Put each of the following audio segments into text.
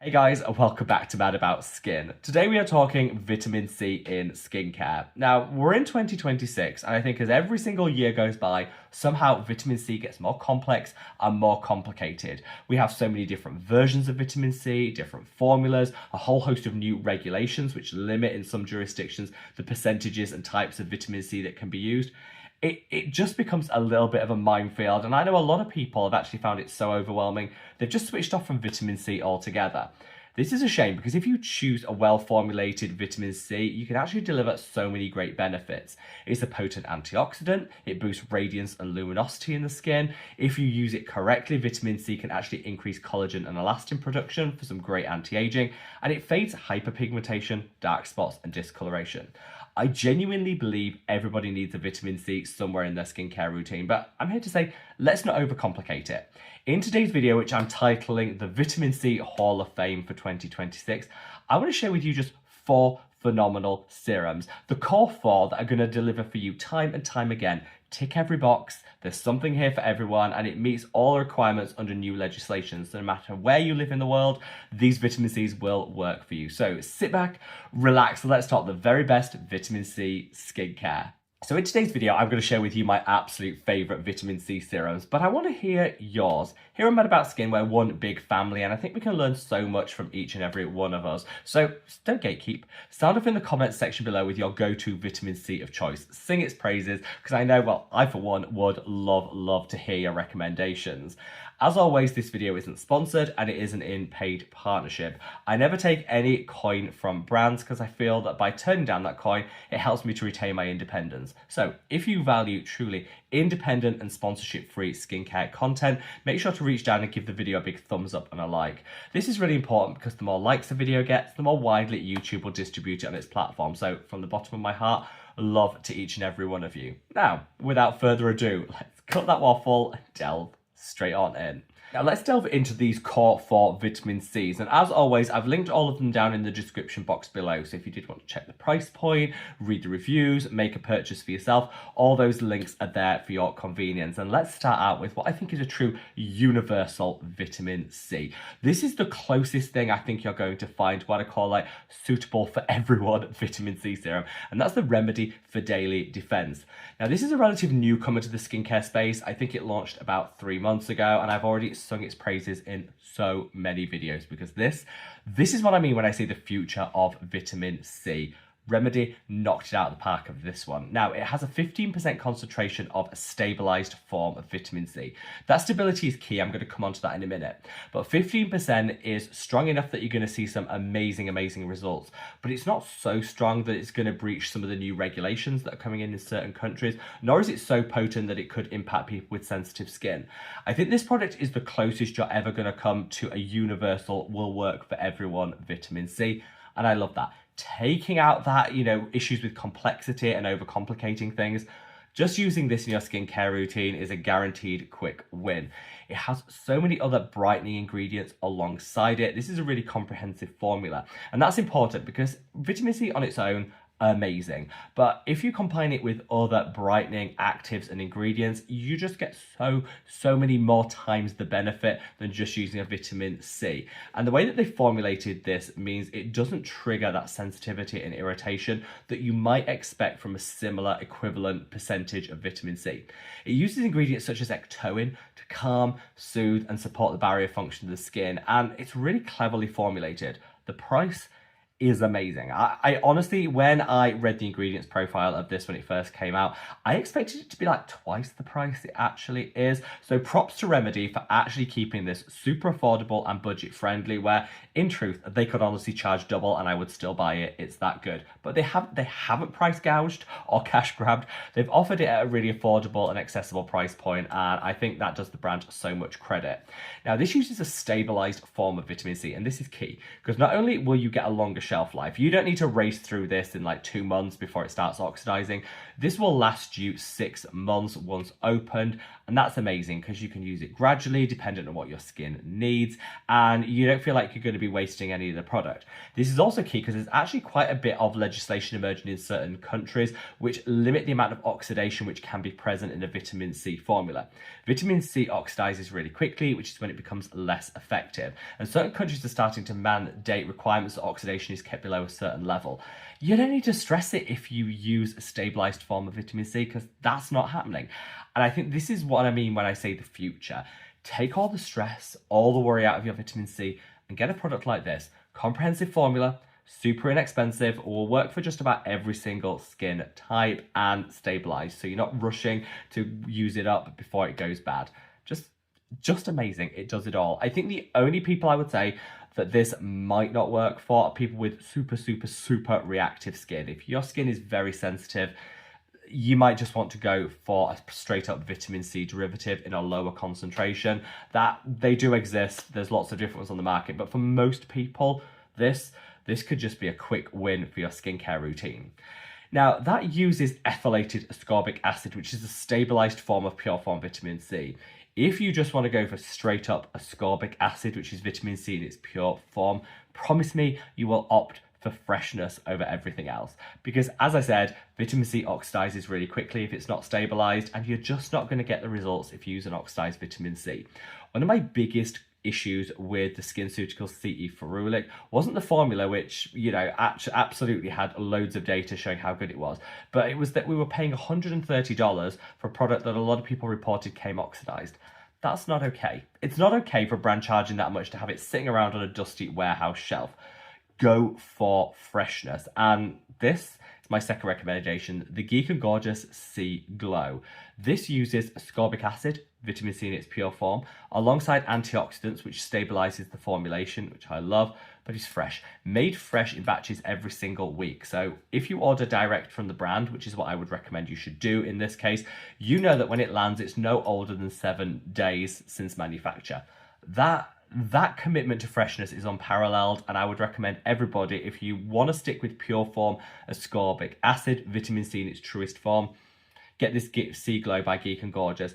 Hey guys, and welcome back to Mad About Skin. Today we are talking vitamin C in skincare. Now, we're in 2026, and I think as every single year goes by, somehow vitamin C gets more complex and more complicated. We have so many different versions of vitamin C, different formulas, a whole host of new regulations which limit in some jurisdictions the percentages and types of vitamin C that can be used. It just becomes a little bit of a minefield, and I know a lot of people have actually found it so overwhelming they've just switched off from vitamin C altogether. This is a shame because if you choose a well-formulated vitamin C, you can actually deliver so many great benefits. It's a potent antioxidant, it boosts radiance and luminosity in the skin. If you use it correctly, vitamin C can actually increase collagen and elastin production for some great anti-aging, and it fades hyperpigmentation, dark spots, and discoloration. I genuinely believe everybody needs a vitamin C somewhere in their skincare routine, but I'm here to say, let's not overcomplicate it. In today's video, which I'm titling the Vitamin C Hall of Fame for 2026, I want to share with you just 4 phenomenal serums. The core 4 that are going to deliver for you time and time again. Tick every box, there's something here for everyone, and it meets all the requirements under new legislation. So no matter where you live in the world, these vitamin Cs will work for you. So sit back, relax, and let's talk the very best vitamin C skincare. So in today's video, I'm going to share with you my absolute favourite vitamin C serums, but I want to hear yours. Here on Mad About Skin, we're one big family, and I think we can learn so much from each and every one of us. So don't gatekeep. Sound off in the comments section below with your go-to vitamin C of choice. Sing its praises, because I know, well, I for one would love to hear your recommendations. As always, this video isn't sponsored and it isn't in paid partnership. I never take any coin from brands because I feel that by turning down that coin, it helps me to retain my independence. So if you value truly independent and sponsorship-free skincare content, make sure to reach down and give the video a big thumbs up and a like. This is really important because the more likes the video gets, the more widely YouTube will distribute it on its platform. So from the bottom of my heart, love to each and every one of you. Now, without further ado, let's cut that waffle and delve straight on in. Now let's delve into these core 4 vitamin Cs, and as always I've linked all of them down in the description box below, so if you did want to check the price point, read the reviews, make a purchase for yourself, all those links are there for your convenience. And let's start out with what I think is a true universal vitamin C. This is the closest thing I think you're going to find what I call like suitable for everyone vitamin C serum, and that's the Remedy for Daily Defense. Now this is a relative newcomer to the skincare space. I think it launched about 3 months ago, and I've already sung its praises in so many videos because this is what I mean when I say the future of vitamin C. Remedy knocked it out of the park of this one. Now, it has a 15% concentration of a stabilized form of vitamin C. That stability is key. I'm going to come on to that in a minute. But 15% is strong enough that you're going to see some amazing results. But it's not so strong that it's going to breach some of the new regulations that are coming in certain countries, nor is it so potent that it could impact people with sensitive skin. I think this product is the closest you're ever going to come to a universal, will work for everyone vitamin C. And I love that. Taking out that, issues with complexity and overcomplicating things, just using this in your skincare routine is a guaranteed quick win. It has so many other brightening ingredients alongside it. This is a really comprehensive formula, and that's important because vitamin C on its own, amazing, but if you combine it with other brightening actives and ingredients, you just get so many more times the benefit than just using a vitamin C. And the way that they formulated this means it doesn't trigger that sensitivity and irritation that you might expect from a similar equivalent percentage of vitamin C. It uses ingredients such as ectoin to calm, soothe, and support the barrier function of the skin, and it's really cleverly formulated. The price is amazing. I honestly, when I read the ingredients profile of this when it first came out, I expected it to be like twice the price it actually is. So props to Remedy for actually keeping this super affordable and budget friendly, where in truth they could honestly charge double and I would still buy it. It's that good. But they haven't price gouged or cash grabbed. They've offered it at a really affordable and accessible price point, and I think that does the brand so much credit. Now this uses a stabilized form of vitamin C, and this is key because not only will you get a longer shelf life, you don't need to race through this in like 2 months before it starts oxidizing. This will last you 6 months once opened, And that's amazing because you can use it gradually dependent on what your skin needs, and you don't feel like you're going to be wasting any of the product. This is also key because there's actually quite a bit of legislation emerging in certain countries which limit the amount of oxidation which can be present in a vitamin C formula. Vitamin C oxidizes really quickly, which is when it becomes less effective. And certain countries are starting to mandate requirements that oxidation is kept below a certain level. You don't need to stress it if you use a stabilized form of vitamin C, because that's not happening. And I think this is what I mean when I say the future. Take all the stress, all the worry out of your vitamin C and get a product like this. Comprehensive formula, super inexpensive, will work for just about every single skin type and stabilized. So you're not rushing to use it up before it goes bad. Just amazing. It does it all. I think the only people I would say that this might not work for are people with super reactive skin. If your skin is very sensitive, you might just want to go for a straight up vitamin C derivative in a lower concentration. That they do exist. There's lots of different ones on the market, but for most people, this could just be a quick win for your skincare routine. Now, that uses ethylated ascorbic acid, which is a stabilized form of pure form vitamin C. If you just want to go for straight up ascorbic acid, which is vitamin C in its pure form, promise me you will opt for freshness over everything else. Because as I said, vitamin C oxidizes really quickly if it's not stabilized, and you're just not going to get the results if you use an oxidized vitamin C. One of my biggest issues with the SkinCeuticals CE Ferulic wasn't the formula, which, you know, absolutely had loads of data showing how good it was, but it was that we were paying $130 for a product that a lot of people reported came oxidized. That's not okay. It's not okay for a brand charging that much to have it sitting around on a dusty warehouse shelf. Go for freshness. And this is my second recommendation, the Geek and Gorgeous C Glow. This uses ascorbic acid, vitamin C in its pure form, alongside antioxidants, which stabilizes the formulation, which I love, but it's fresh. Made fresh in batches every single week. So if you order direct from the brand, which is what I would recommend you should do in this case, you know that when it lands, it's no older than 7 days since manufacture. That commitment to freshness is unparalleled, and I would recommend everybody, if you want to stick with pure form ascorbic acid, vitamin C in its truest form, get this C Glow by Geek and Gorgeous.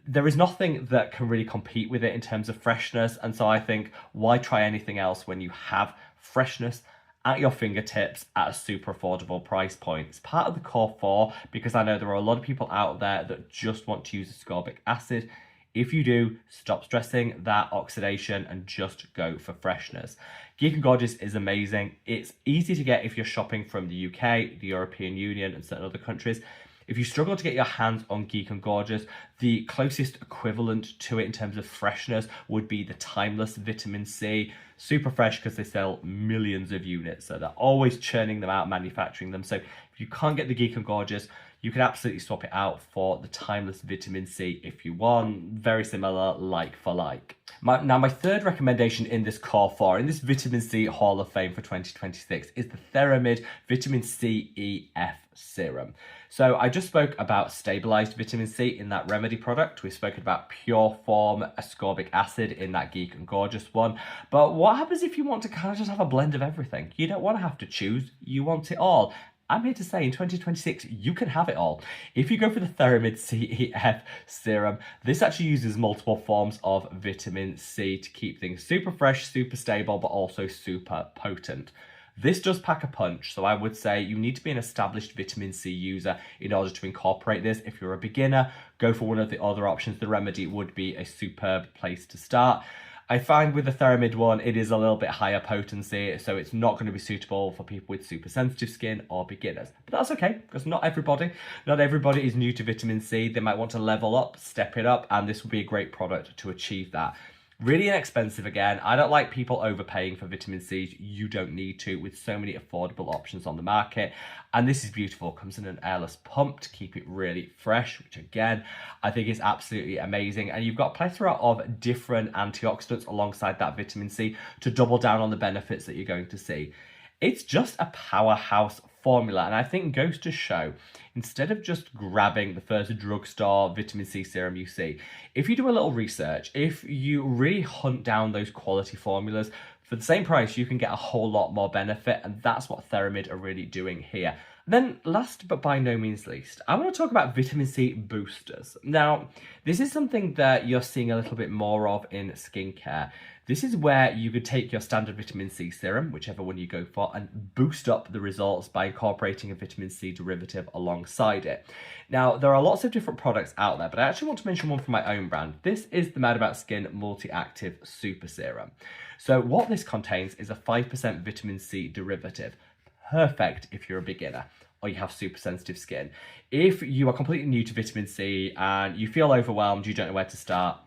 There is nothing that can really compete with it in terms of freshness, and so I think, why try anything else when you have freshness at your fingertips at a super affordable price point? It's part of the core 4, because I know there are a lot of people out there that just want to use ascorbic acid. If you do, stop stressing that oxidation and just go for freshness. Geek and Gorgeous is amazing. It's easy to get if you're shopping from the UK, the European Union, and certain other countries. If you struggle to get your hands on Geek and Gorgeous, the closest equivalent to it in terms of freshness would be the Timeless Vitamin C. Super fresh because they sell millions of units, so they're always churning them out, manufacturing them. So if you can't get the Geek and Gorgeous, you can absolutely swap it out for the Timeless Vitamin C if you want. Very similar, like for like. My third recommendation in this core 4, in this Vitamin C Hall of Fame for 2026, is the Theramid Vitamin C EF Serum. So I just spoke about stabilized vitamin C in that Remedy product. We've spoken about pure form ascorbic acid in that Geek and Gorgeous one. But what happens if you want to kind of just have a blend of everything? You don't want to have to choose, you want it all. I'm here to say in 2026, you can have it all. If you go for the Theramid CEF serum, this actually uses multiple forms of vitamin C to keep things super fresh, super stable, but also super potent. This does pack a punch, so I would say you need to be an established vitamin C user in order to incorporate this. If you're a beginner, go for one of the other options. The Remedy would be a superb place to start. I find with the Theramid one, it is a little bit higher potency, so it's not going to be suitable for people with super sensitive skin or beginners. But that's okay, because not everybody is new to vitamin C. They might want to level up, step it up, and this would be a great product to achieve that. Really inexpensive again. I don't like people overpaying for vitamin C. You don't need to, with so many affordable options on the market. And this is beautiful. Comes in an airless pump to keep it really fresh, which again, I think is absolutely amazing. And you've got a plethora of different antioxidants alongside that vitamin C to double down on the benefits that you're going to see. It's just a powerhouse formula, and I think goes to show, instead of just grabbing the first drugstore vitamin C serum you see, if you do a little research, if you really hunt down those quality formulas, for the same price you can get a whole lot more benefit, and that's what Theramid are really doing here. Then last but by no means least, I want to talk about vitamin C boosters. Now, this is something that you're seeing a little bit more of in skincare. This is where you could take your standard vitamin C serum, whichever one you go for, and boost up the results by incorporating a vitamin C derivative alongside it. Now, there are lots of different products out there, but I actually want to mention one from my own brand. This is the Mad About Skin Multi-Active Super Serum. So what this contains is a 5% vitamin C derivative. Perfect if you're a beginner or you have super sensitive skin. If you are completely new to vitamin C and you feel overwhelmed, you don't know where to start,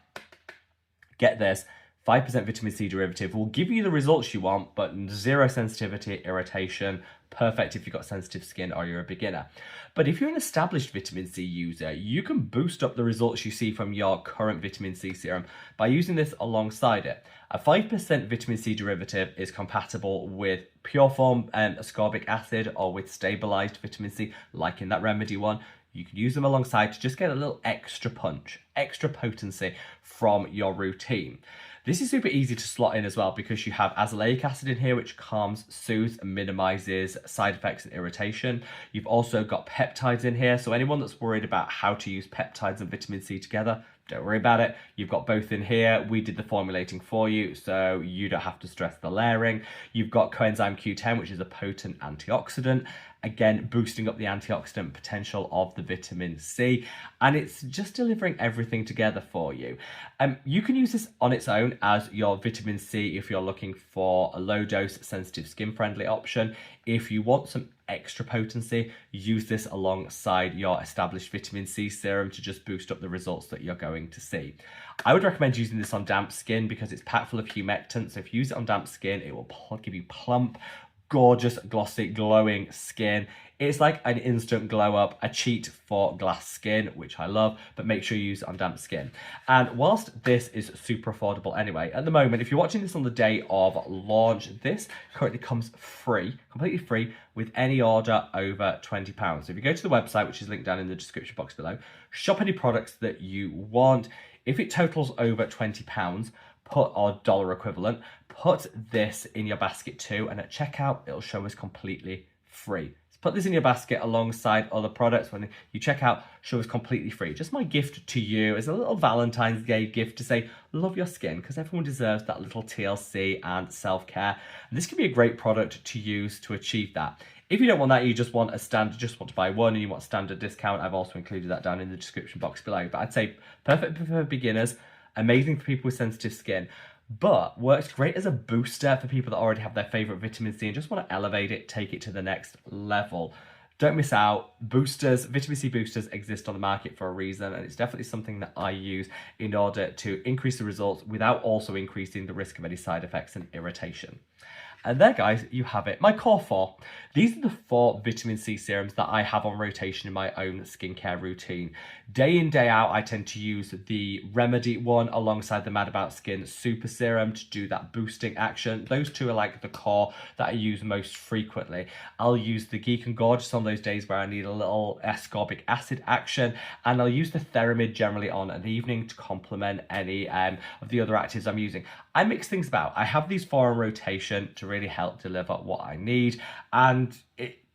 get this. 5% vitamin C derivative will give you the results you want, but zero sensitivity, irritation, perfect if you've got sensitive skin or you're a beginner. But if you're an established vitamin C user, you can boost up the results you see from your current vitamin C serum by using this alongside it. A 5% vitamin C derivative is compatible with pure form ascorbic acid or with stabilized vitamin C, like in that Remedy one. You can use them alongside to just get a little extra punch, extra potency from your routine. This is super easy to slot in as well because you have azelaic acid in here, which calms, soothes, and minimizes side effects and irritation. You've also got peptides in here. So anyone that's worried about how to use peptides and vitamin C together, don't worry about it. You've got both in here. We did the formulating for you, so you don't have to stress the layering. You've got coenzyme Q10, which is a potent antioxidant. Again, boosting up the antioxidant potential of the vitamin C, and it's just delivering everything together for you. You can use this on its own as your vitamin C if you're looking for a low dose, sensitive, skin friendly option. If you want some extra potency, use this alongside your established vitamin C serum to just boost up the results that you're going to see. I would recommend using this on damp skin because it's packed full of humectants. So if you use it on damp skin, it will give you plump, gorgeous, glossy, glowing skin. It's like an instant glow up, a cheat for glass skin, which I love, but make sure you use it on damp skin. And whilst this is super affordable anyway, at the moment, if you're watching this on the day of launch, this currently comes free, completely free, with any order over £20. So if you go to the website, which is linked down in the description box below, shop any products that you want. If it totals over £20, or dollar equivalent, put this in your basket too, and at checkout it'll show us completely free. So put this in your basket alongside other products. When you check out, show us completely free. Just my gift to you as a little Valentine's Day gift to say love your skin, because everyone deserves that little TLC and self-care. And this can be a great product to use to achieve that. If you don't want that, you just want a standard, just want to buy one and you want standard discount, I've also included that down in the description box below. But I'd say perfect for beginners, amazing for people with sensitive skin, but works great as a booster for people that already have their favorite vitamin C and just want to elevate it, take it to the next level. Don't miss out. Boosters, vitamin C boosters exist on the market for a reason, and it's definitely something that I use in order to increase the results without also increasing the risk of any side effects and irritation. And there, guys, you have it. My core 4. These are the 4 vitamin C serums that I have on rotation in my own skincare routine. Day in, day out, I tend to use the Remedy one alongside the Mad About Skin Super Serum to do that boosting action. Those two are like the core that I use most frequently. I'll use the Geek and Gorgeous on those days where I need a little ascorbic acid action, and I'll use the Theramid generally on an evening to complement any of the other actives I'm using. I mix things about. I have these 4 on rotation to really help deliver what I need, and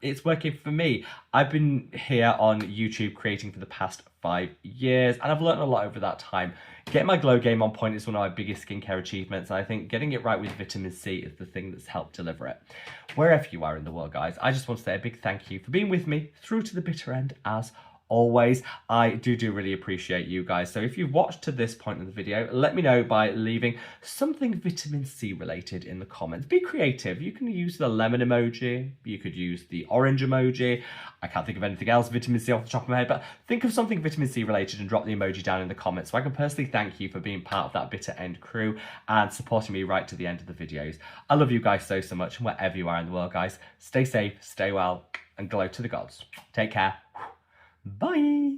it's working for me. I've been here on YouTube creating for the past 5 years, and I've learned a lot over that time. Getting my glow game on point is one of my biggest skincare achievements, and I think getting it right with vitamin C is the thing that's helped deliver it. Wherever you are in the world, guys, I just want to say a big thank you for being with me through to the bitter end as always. I do really appreciate you guys. So if you've watched to this point in the video, let me know by leaving something vitamin C related in the comments. Be creative. You can use the lemon emoji, you could use the orange emoji. I can't think of anything else vitamin C off the top of my head, but think of something vitamin C related and drop the emoji down in the comments so I can personally thank you for being part of that bitter end crew and supporting me right to the end of the videos. I love you guys so much, and wherever you are in the world, guys, stay safe, stay well, and glow to the gods. Take care. Bye.